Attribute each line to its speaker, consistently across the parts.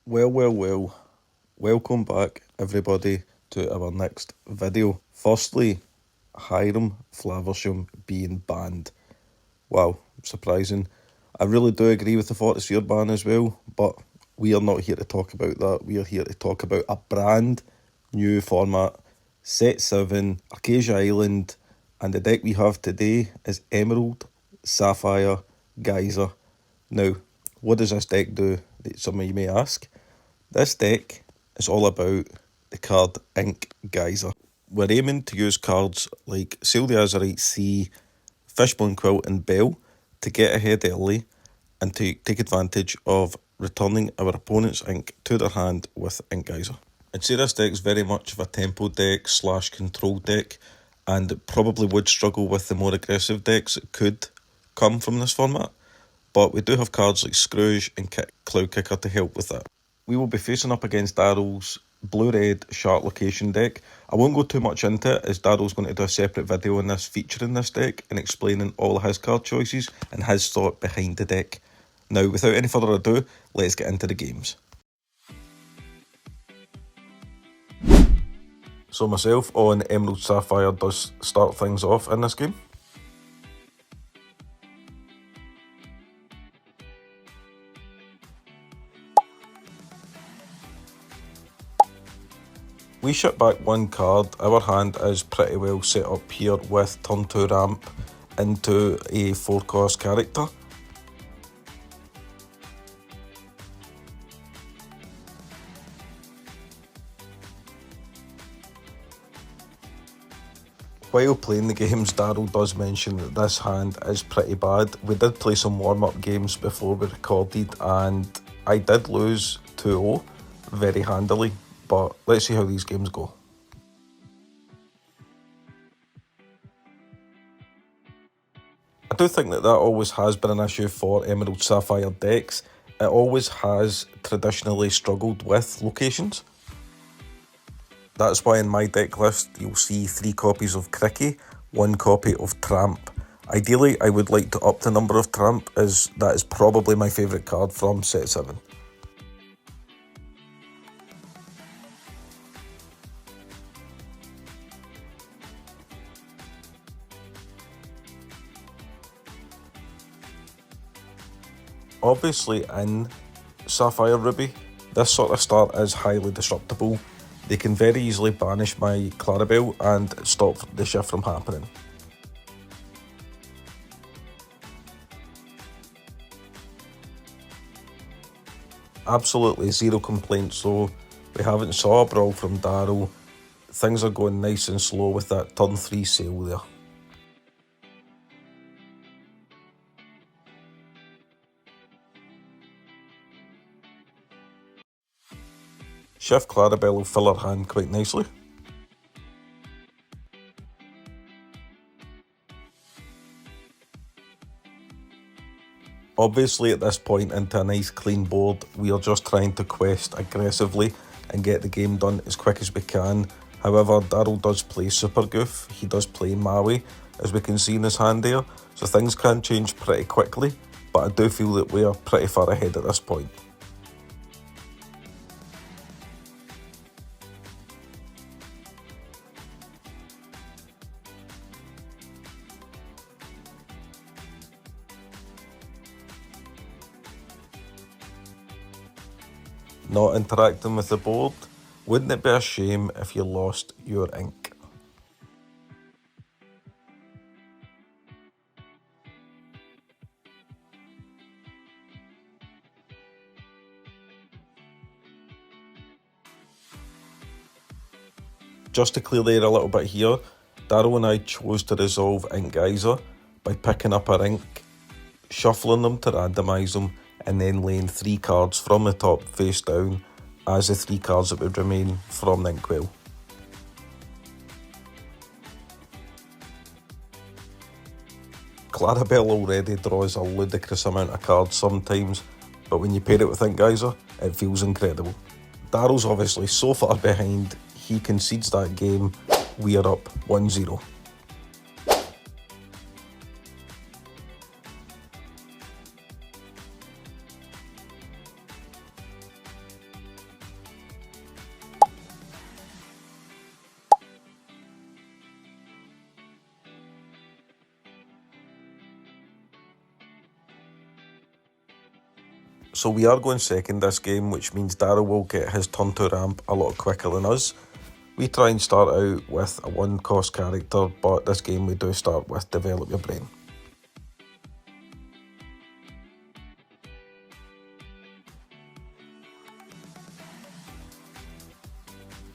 Speaker 1: Well, welcome back everybody to our next video. Firstly, Hiram Flaversham being banned. Wow, surprising. I really do agree with the fortisphere ban as well, but we are not here to talk about that. We are here to talk about a brand new format, Set 7, Acacia Island, and the deck we have today is Emerald, Sapphire, Geyser. Now, what does this deck do? Some of you may ask. This deck is all about the card Ink Geyser. We're aiming to use cards like Sail the Azurite Sea, Fishbone Quilt and Bell to get ahead early and to take advantage of returning our opponent's ink to their hand with Ink Geyser. I'd say this deck's very much of a tempo deck / control deck, and it probably would struggle with the more aggressive decks that could come from this format, but we do have cards like Scrooge and Cloud Kicker to help with that. We will be facing up against Daryl's blue-red shark location deck. I won't go too much into it, as Daryl's going to do a separate video on this featuring this deck and explaining all of his card choices and his thought behind the deck. Now, without any further ado, let's get into the games. So myself on Emerald Sapphire does start things off in this game. We ship back one card. Our hand is pretty well set up here with turn 2 ramp into a 4-cost character. While playing the games, Daryl does mention that this hand is pretty bad. We did play some warm-up games before we recorded and I did lose 2-0 very handily, but let's see how these games go. I do think that always has been an issue for Emerald Sapphire decks. It always has traditionally struggled with locations. That's why in my deck list you'll see 3 copies of Cricky, 1 copy of Tramp. Ideally I would like to up the number of Tramp, as that is probably my favourite card from set 7. Obviously in Sapphire Ruby, this sort of start is highly disruptable. They can very easily banish my Clarabelle and stop the shift from happening. Absolutely zero complaints though. We haven't saw a brawl from Daryl. Things are going nice and slow with that turn 3 sail there. Shift Clarabelle will fill her hand quite nicely. Obviously at this point into a nice clean board, we are just trying to quest aggressively and get the game done as quick as we can. However, Daryl does play Super Goof, he does play Maui, as we can see in his hand there, so things can change pretty quickly, but I do feel that we are pretty far ahead at this point. Not interacting with the board? Wouldn't it be a shame if you lost your ink? Just to clear the air a little bit here, Daryl and I chose to resolve Ink Geyser by picking up our ink, shuffling them to randomise them, and then laying 3 cards from the top face down as the 3 cards that would remain from the inkwell. Clarabelle already draws a ludicrous amount of cards sometimes, but when you pair it with Ink Geyser, it feels incredible. Daryl's obviously so far behind, he concedes that game. We are up 1-0. So we are going second this game, which means Daryl will get his turn to ramp a lot quicker than us. We try and start out with a 1-cost character, but this game we do start with Develop Your Brain.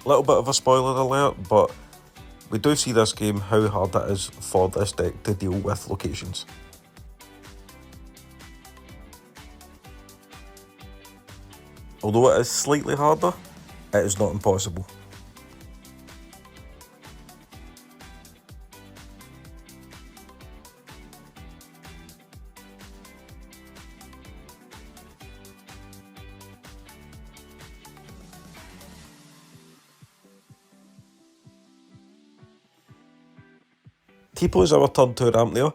Speaker 1: Little bit of a spoiler alert, but we do see this game how hard it is for this deck to deal with locations. Although it is slightly harder, it is not impossible. Tipo is our turn to ramp there.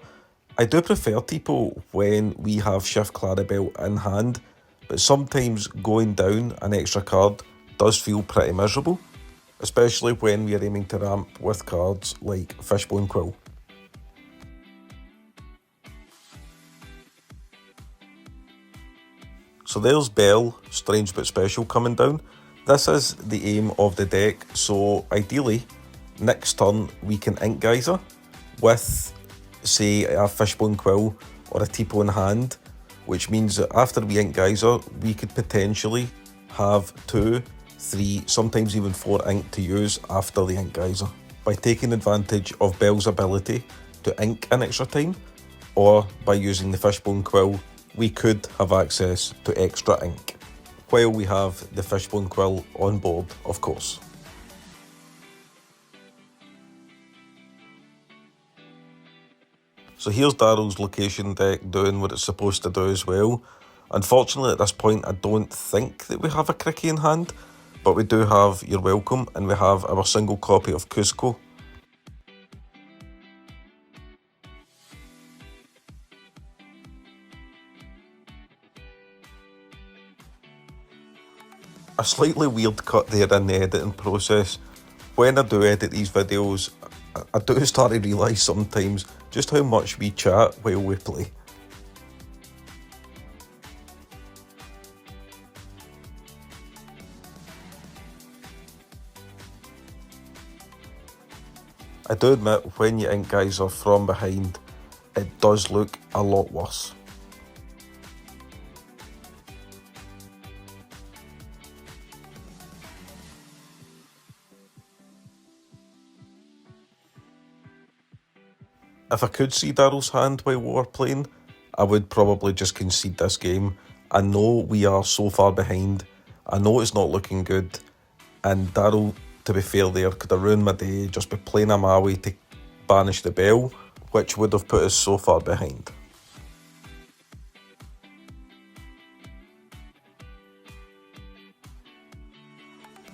Speaker 1: I do prefer Tipo when we have Shift Clarabelle in hand, but sometimes going down an extra card does feel pretty miserable, especially when we are aiming to ramp with cards like Fishbone Quill. So there's Belle, Strange but Special coming down. This is the aim of the deck, so ideally, next turn we can Ink Geyser with, say, a Fishbone Quill or a Tipo in hand, which means that after we Ink Geyser, we could potentially have 2, 3, sometimes even 4 ink to use after the Ink Geyser, by taking advantage of Belle's ability to ink in extra time, or by using the Fishbone Quill, we could have access to extra ink, while we have the Fishbone Quill on board, of course. So here's Daryl's location deck doing what it's supposed to do as well. Unfortunately at this point I don't think that we have a Cricky in hand, but we do have You're Welcome and we have our single copy of Cusco. A slightly weird cut there in the editing process. When I do edit these videos, I do start to realise sometimes just how much we chat while we play. I do admit, when you Ink Geyser from behind, it does look a lot worse. If I could see Daryl's hand while we were playing, I would probably just concede this game. I know we are so far behind, I know it's not looking good, and Daryl, to be fair there, could have ruined my day just by playing a Maui to banish the Belle, which would have put us so far behind.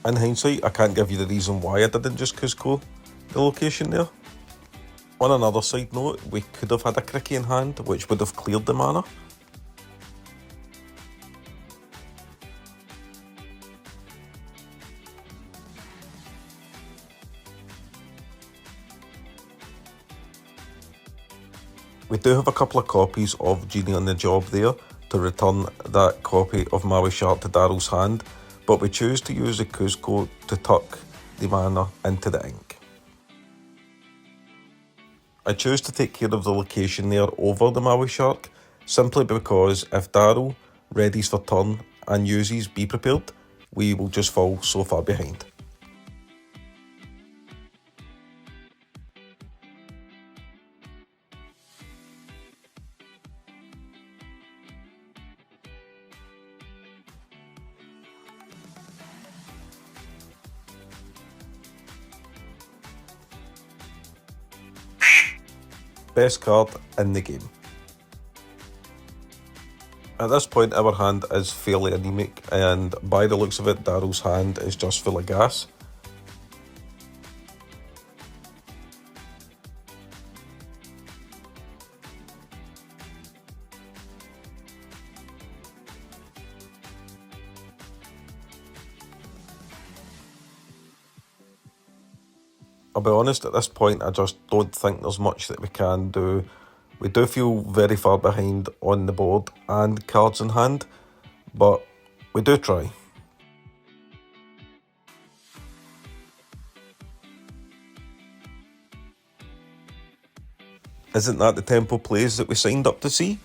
Speaker 1: In hindsight, I can't give you the reason why I didn't just Cusco the location there. On another side note, we could have had a Cricky in hand, which would have cleared the mana. We do have a couple of copies of Genie on the Job there to return that copy of Maui Shark to Daryl's hand, but we choose to use the Cusco to tuck the mana into the ink. I choose to take care of the location there over the Maui Shark, simply because if Daryl readies for turn and uses Be Prepared, we will just fall so far behind. Best card in the game. At this point our hand is fairly anemic, and by the looks of it Daryl's hand is just full of gas. I'll be honest, at this point I just don't think there's much that we can do. We do feel very far behind on the board and cards in hand, but we do try. Isn't that the tempo plays that we signed up to see?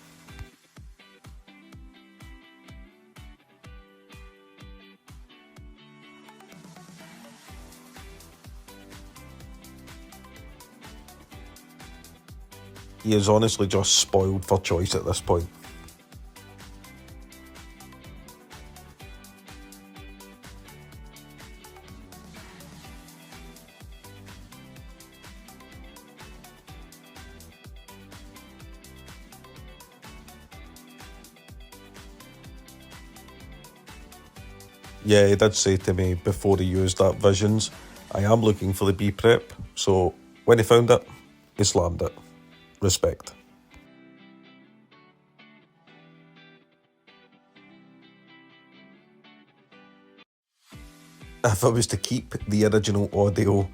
Speaker 1: He is honestly just spoiled for choice at this point. Yeah, he did say to me before he used that visions, I am looking for the B prep, so when he found it, he slammed it. Respect. If I was to keep the original audio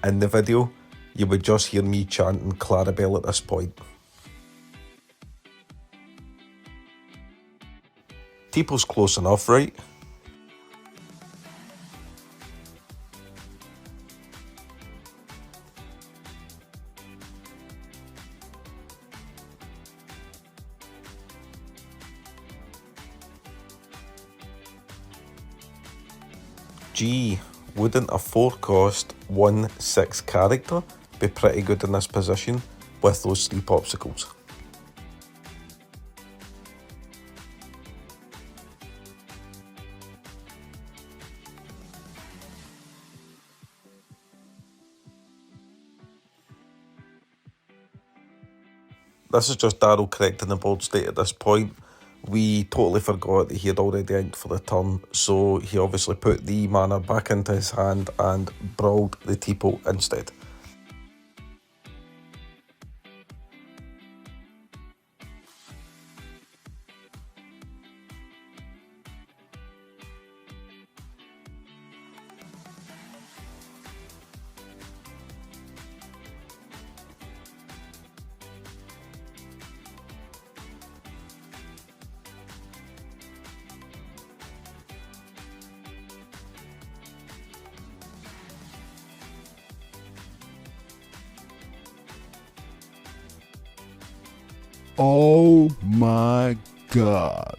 Speaker 1: in the video, you would just hear me chanting Clarabelle at this point. People's close enough, right? Gee, wouldn't a 4-cost 1/6 character be pretty good in this position with those 3 popsicles? This is just Daryl correcting the board state at this point. We totally forgot that he had already inked for the turn, so he obviously put the mana back into his hand and brawled the Tipo instead.
Speaker 2: Oh my god.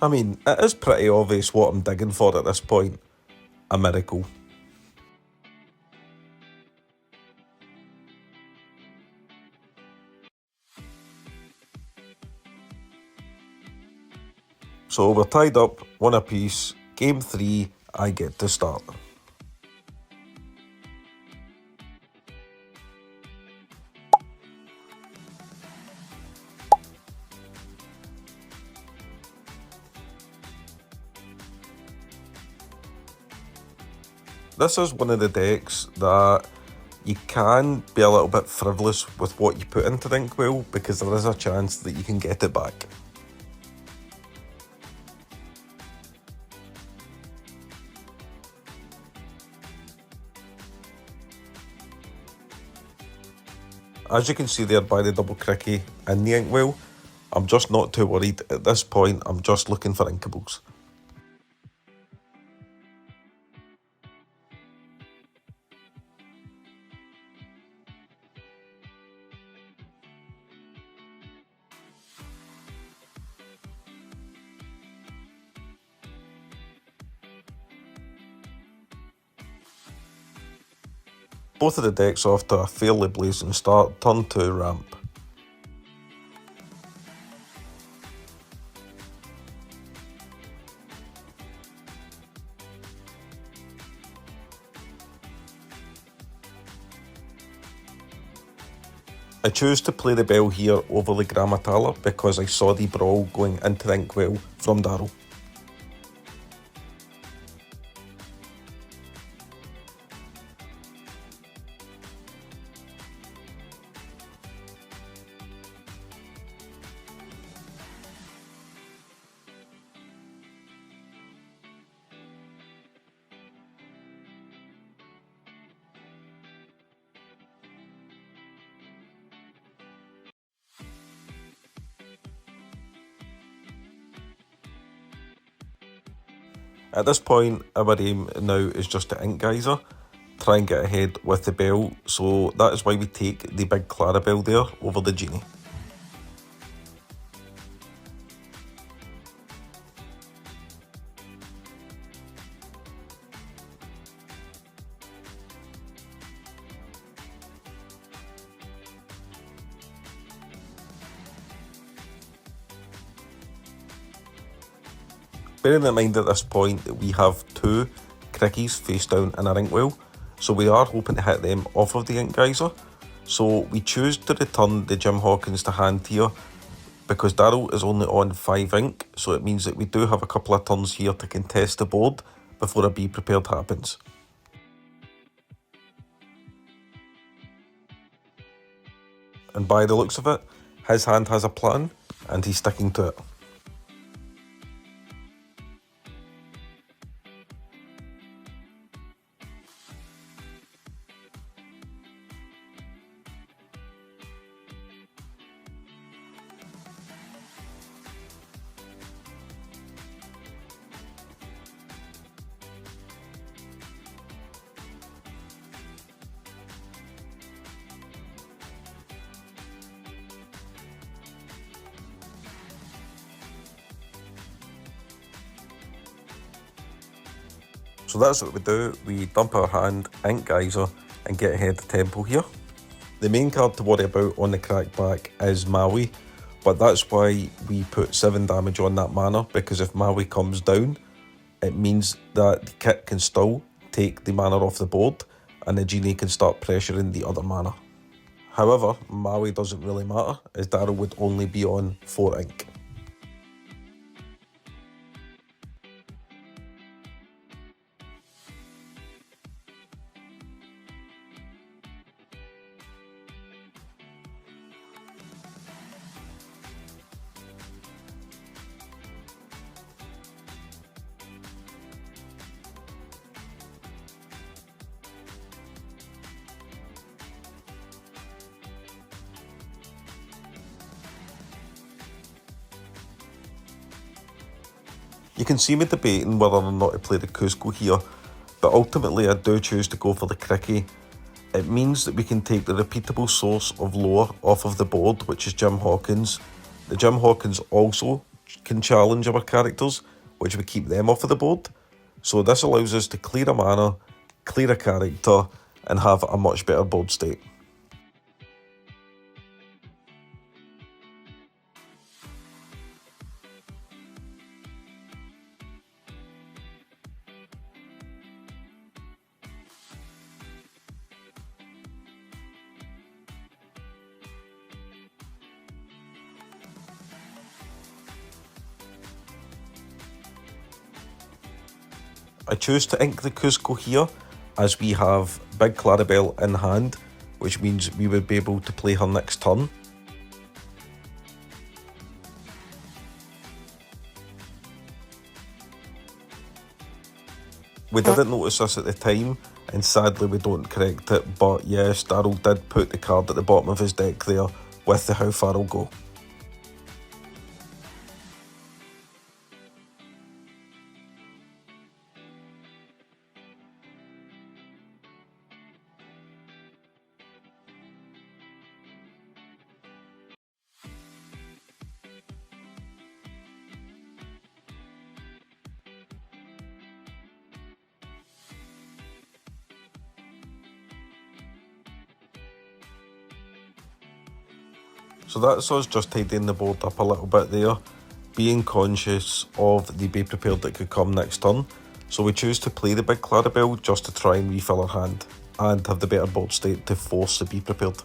Speaker 1: I mean, it is pretty obvious what I'm digging for at this point. A miracle. So we're tied up, 1 apiece. Game 3, I get to start. This is one of the decks that you can be a little bit frivolous with what you put into the Inkwell because there is a chance that you can get it back. As you can see there by the double cricky in the Inkwell, I'm just not too worried. At this point, I'm just looking for Inkables. Both of the decks off to a fairly blazing start. Turn 2 ramp. I choose to play the Bell here over the Grammatala because I saw the Brawl going into the Inkwell from Daryl. At this point, our aim now is just to ink Geyser, try and get ahead with the bell, so that is why we take the big Clarabelle there over the genie. Bearing in mind at this point that we have two crickies face down in our inkwell, so we are hoping to hit them off of the ink Geyser. So we choose to return the Jim Hawkins to hand here because Daryl is only on 5 ink, so it means that we do have a couple of turns here to contest the board before a be prepared happens. And by the looks of it, his hand has a plan and he's sticking to it. So that's what we do, we dump our hand, ink Geyser and get ahead the tempo here. The main card to worry about on the crackback is Maui, but that's why we put 7 damage on that mana, because if Maui comes down, it means that the kit can still take the mana off the board and the genie can start pressuring the other mana. However, Maui doesn't really matter, as Daryl would only be on 4 ink. You can see me debating whether or not to play the Cusco here, but ultimately I do choose to go for the Cricky. It means that we can take the repeatable source of lore off of the board, which is Jim Hawkins. The Jim Hawkins also can challenge our characters, which we keep them off of the board. So this allows us to clear a mana, clear a character, and have a much better board state. I choose to ink the Cusco here as we have Big Clarabelle in hand, which means we would be able to play her next turn. We didn't notice this at the time, and sadly we don't correct it, but yes, Daryl did put the card at the bottom of his deck there with the How Far I'll Go. So that's us just tidying the board up a little bit there, being conscious of the be prepared that could come next turn. So we choose to play the Big Clarabelle just to try and refill our hand and have the better board state to force the be prepared.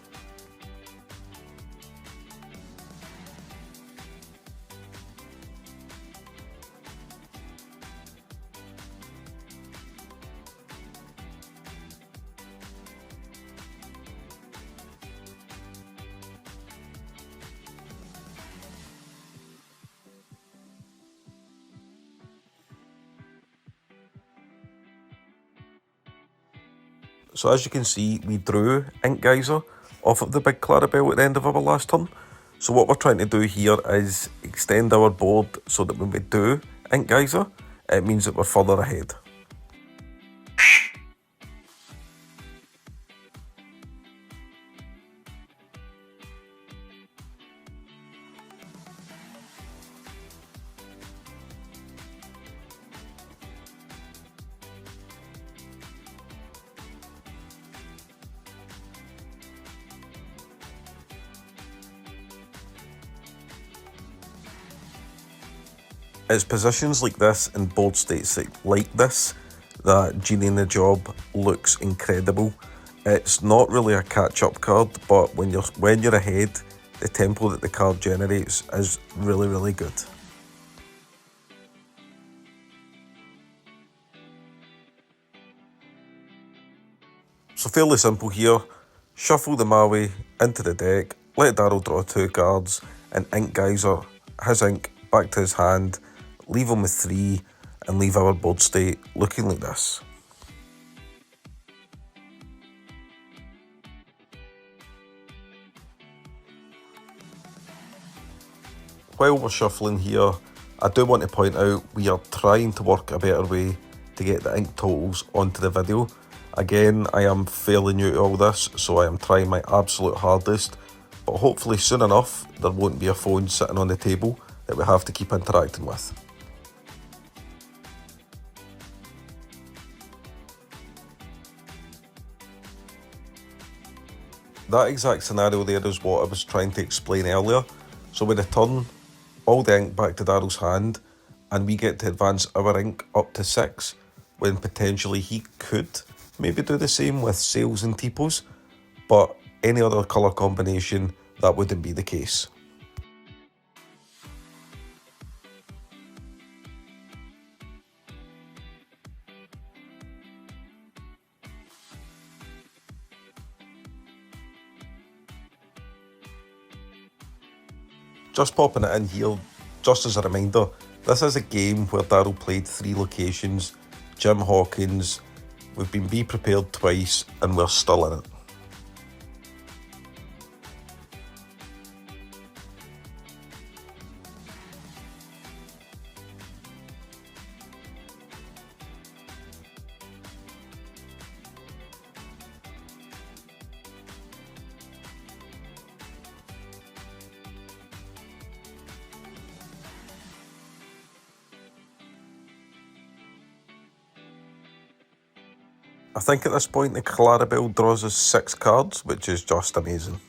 Speaker 1: So as you can see, we drew Ink Geyser off of the Big Clarabelle at the end of our last turn. So what we're trying to do here is extend our board so that when we do Ink Geyser, it means that we're further ahead. It's positions like this and board states like this that Genie in the Job looks incredible. It's not really a catch-up card, but when you're ahead, the tempo that the card generates is really good. So fairly simple here. Shuffle the Maui into the deck, let Daryl draw 2 cards, and ink Geyser his ink back to his hand, leave him with 3, and leave our board state looking like this. While we're shuffling here, I do want to point out we are trying to work a better way to get the ink totals onto the video. Again, I am fairly new to all this, so I am trying my absolute hardest, but hopefully soon enough there won't be a phone sitting on the table that we have to keep interacting with. That exact scenario there is what I was trying to explain earlier. So we return all the ink back to Daryl's hand, and we get to advance our ink up to 6, when potentially he could maybe do the same with sails and tipos, but any other colour combination, that wouldn't be the case. Just popping it in here, just as a reminder, this is a game where Daryl played 3 locations, Jim Hawkins, we've been Be Prepared twice, and we're still in it. I think at this point the Clarabelle draws us 6 cards, which is just amazing.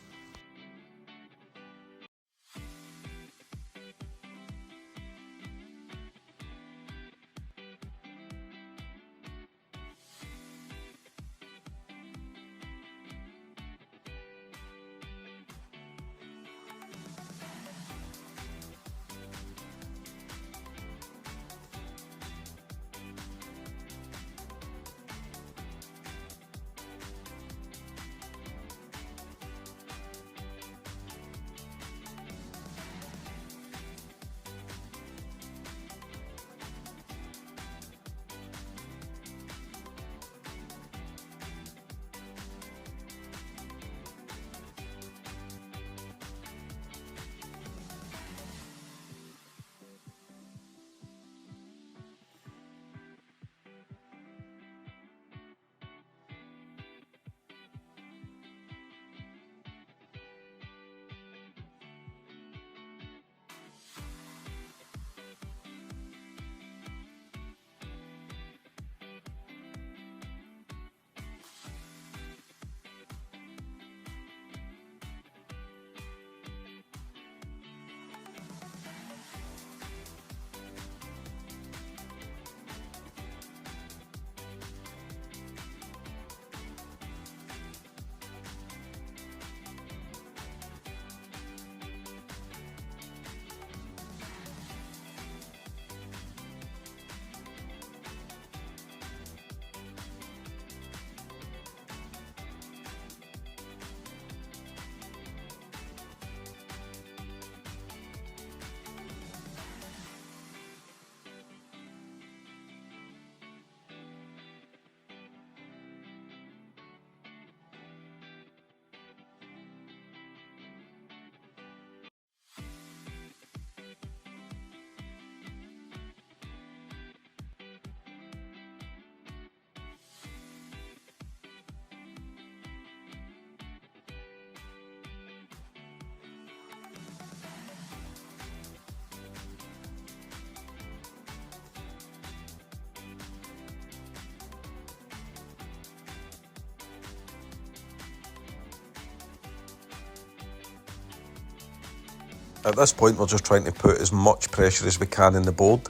Speaker 1: At this point, we're just trying to put as much pressure as we can in the board,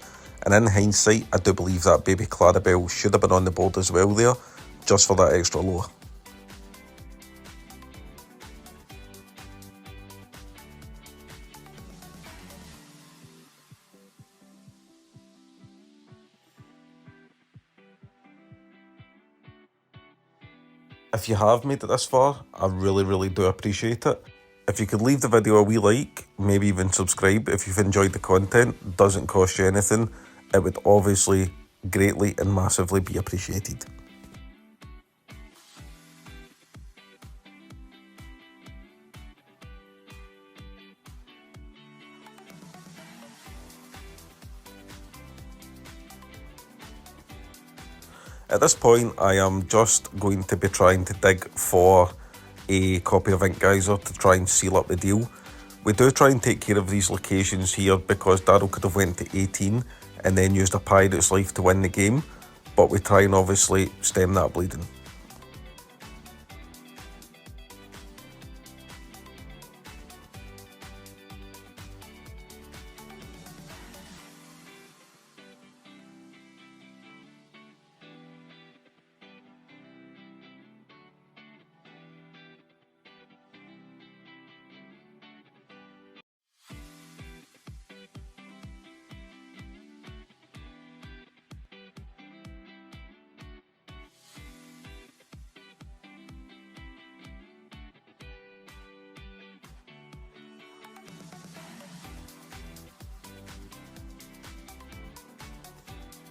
Speaker 1: and in hindsight, I do believe that baby Clarabelle should have been on the board as well there, just for that extra lower. If you have made it this far, I really do appreciate it. If you could leave the video a wee like, maybe even subscribe if you've enjoyed the content, doesn't cost you anything, it would obviously greatly and massively be appreciated. At this point, I am just going to be trying to dig for a copy of Ink Geyser to try and seal up the deal. We do try and take care of these locations here because Daryl could have went to 18 and then used a pirate's life to win the game, but we try and obviously stem that bleeding.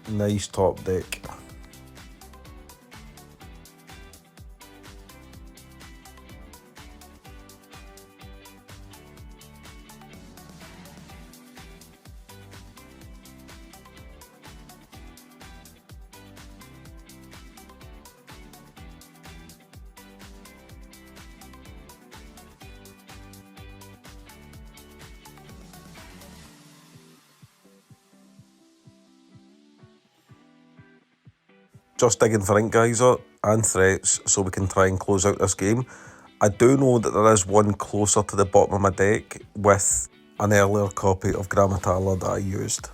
Speaker 1: Nice top deck. Just digging for Ink Geyser and threats so we can try and close out this game. I do know that there is one closer to the bottom of my deck with an earlier copy of Grammatala that I used.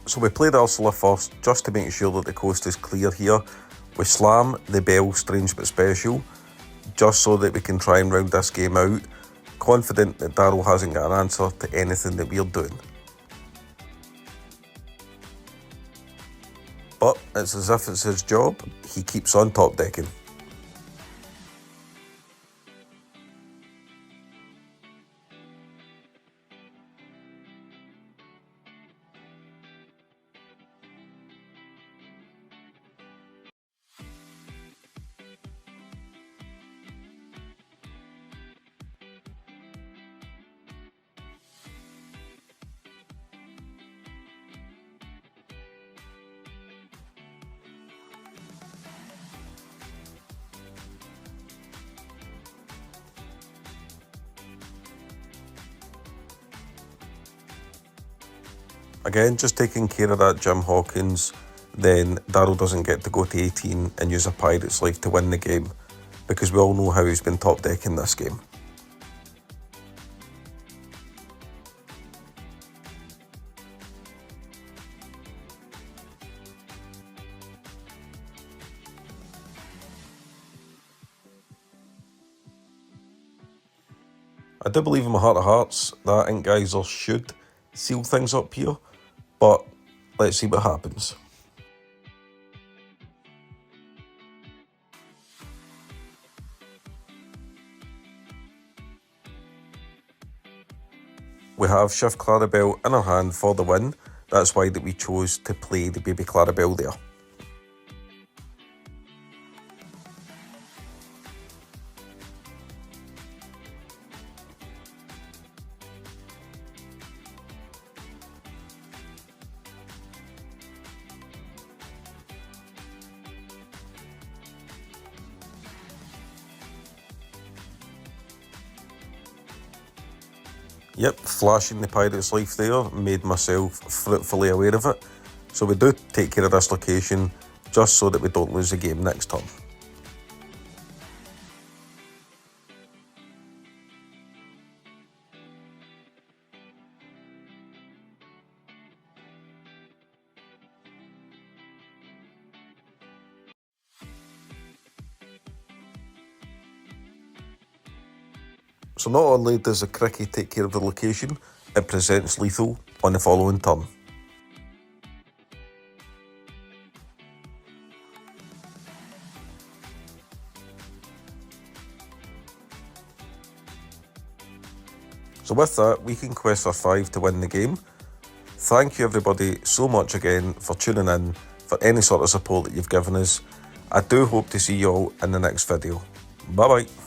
Speaker 1: So we played Ursula first, just to make sure that the coast is clear here. We slam the Bell Strange but Special, just so that we can try and round this game out, confident that Daryl hasn't got an answer to anything that we're doing. But it's as if it's his job, he keeps on top decking. Again, just taking care of that Jim Hawkins, then Daryl doesn't get to go to 18 and use a pirate's life to win the game, because we all know how he's been top decking this game. I do believe in my heart of hearts that Ink Geyser should seal things up here, but let's see what happens. We have Shift Clarabelle in our hand for the win. That's why that we chose to play the baby Clarabelle there. Yep, flashing the pirate's life there made myself fruitfully aware of it. So we do take care of this location just so that we don't lose the game next turn. So not only does the cricket take care of the location, it presents lethal on the following turn. So with that, we can quest for 5 to win the game. Thank you everybody so much again for tuning in, for any sort of support that you've given us. I do hope to see you all in the next video. Bye bye.